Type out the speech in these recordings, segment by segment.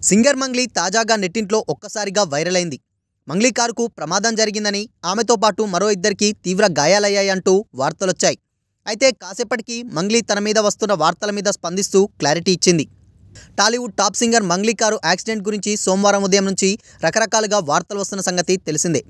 Singer Mangli తాజాగా నెట్టింట్లో ఒక్కసారిగా viral అయింది. మంగ్లీ కారుకు ప్రమాదం జరిగిందని, ఆమెతో పాటు మరో ఇద్దరికి తీవ్ర గాయాలయ్యాయంటూ వార్తలొచ్చాయి. అయితే కాసేపటికి మంగ్లీ తన మీద వస్తున్న వార్తల మీద స్పందిస్తూ క్లారిటీ ఇచ్చింది. Tollywood top singer Mangli car accident గురించి సోమవారం ఉదయం నుంచి రకరకాలుగా వార్తలు వస్తున్న సంగతి తెలిసిందే.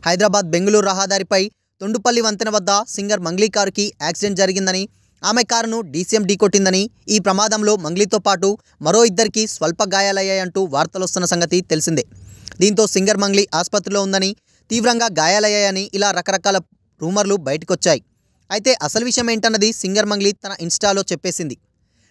హైదరాబాద్ బెంగళూరు రహదారిపై తొండుపల్లి వంతెన వద్ద సింగర్ మంగ్లీ కారుకి యాక్సిడెంట్ జరిగిందని, ఆమె కారును డీసీఎం ఢీకొట్టిందని, ఈ ప్రమాదంలో మంగ్లీతో పాటు మరో ఇద్దరికి స్వల్ప గాయాలయ్యాయంటూ వార్తలొస్తున్న సంగతి తెలిసిందే. దీంతో సింగర్ మంగ్లీ ఆసుపత్రిలో ఉందని, తీవ్రంగా గాయాలయ్యాయని ఇలా రకరకాల రూమర్లు బయటకొచ్చాయి. అయితే అసలు విషయం ఏంటన్నది సింగర్ మంగ్లీ తన ఇన్స్టాలో చెప్పేసింది.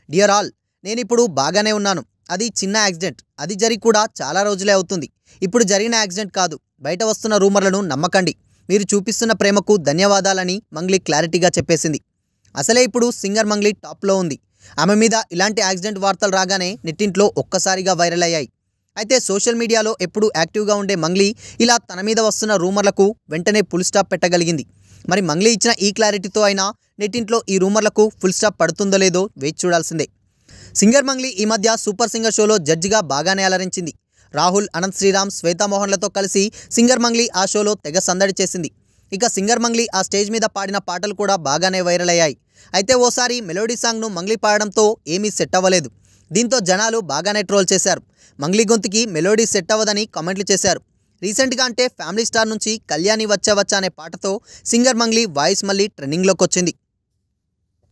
డియర్ ఆల్, నేనిప్పుడు బాగానే ఉన్నాను. అది చిన్న యాక్సిడెంట్. అది జరిగి కూడా చాలా రోజులే అవుతుంది. ఇప్పుడు జరిగిన యాక్సిడెంట్ కాదు. బయట వస్తున్న రూమర్లను నమ్మకండి. మీరు చూపిస్తున్న ప్రేమకు ధన్యవాదాలని మంగ్లీ క్లారిటీగా చెప్పేసింది. అసలే ఇప్పుడు సింగర్ మంగ్లీ టాప్లో ఉంది. ఆమె మీద ఇలాంటి యాక్సిడెంట్ వార్తలు రాగానే నెట్టింట్లో ఒక్కసారిగా వైరల్ అయ్యాయి. అయితే సోషల్ మీడియాలో ఎప్పుడూ యాక్టివ్గా ఉండే మంగ్లీ ఇలా తన మీద వస్తున్న రూమర్లకు వెంటనే ఫుల్ స్టాప్ పెట్టగలిగింది. మరి మంగ్లీ ఇచ్చిన ఈ క్లారిటీతో అయినా నెట్టింట్లో ఈ రూమర్లకు ఫుల్ స్టాప్ పడుతుందో లేదో వేచి చూడాల్సిందే. సింగర్ మంగ్లీ ఈ మధ్య సూపర్ సింగర్ షోలో జడ్జిగా బాగానే అలరించింది. రాహుల్, అనంత్ శ్రీరామ్, శ్వేతామోహన్లతో కలిసి సింగర్ మంగ్లీ ఆ షోలో తెగ సందడి చేసింది. ఇక సింగర్ మంగ్లీ ఆ స్టేజ్ మీద పాడిన పాటలు కూడా బాగానే వైరల్ అయ్యాయి. అయితే ఓసారి మెలోడీ సాంగ్ను మంగ్లీ పాడడంతో ఏమీ సెట్ అవ్వలేదు. దీంతో జనాలు బాగానే ట్రోల్ చేశారు. మంగ్లీ గొంతుకి మెలోడీ సెట్ అవ్వదని కామెంట్లు చేశారు. రీసెంట్గా అంటే ఫ్యామిలీ స్టార్ నుంచి కళ్యాణి వచ్చా వచ్చా అనే పాటతో సింగర్ మంగ్లీ వాయిస్ మళ్ళీ ట్రెండింగ్లోకి వచ్చింది.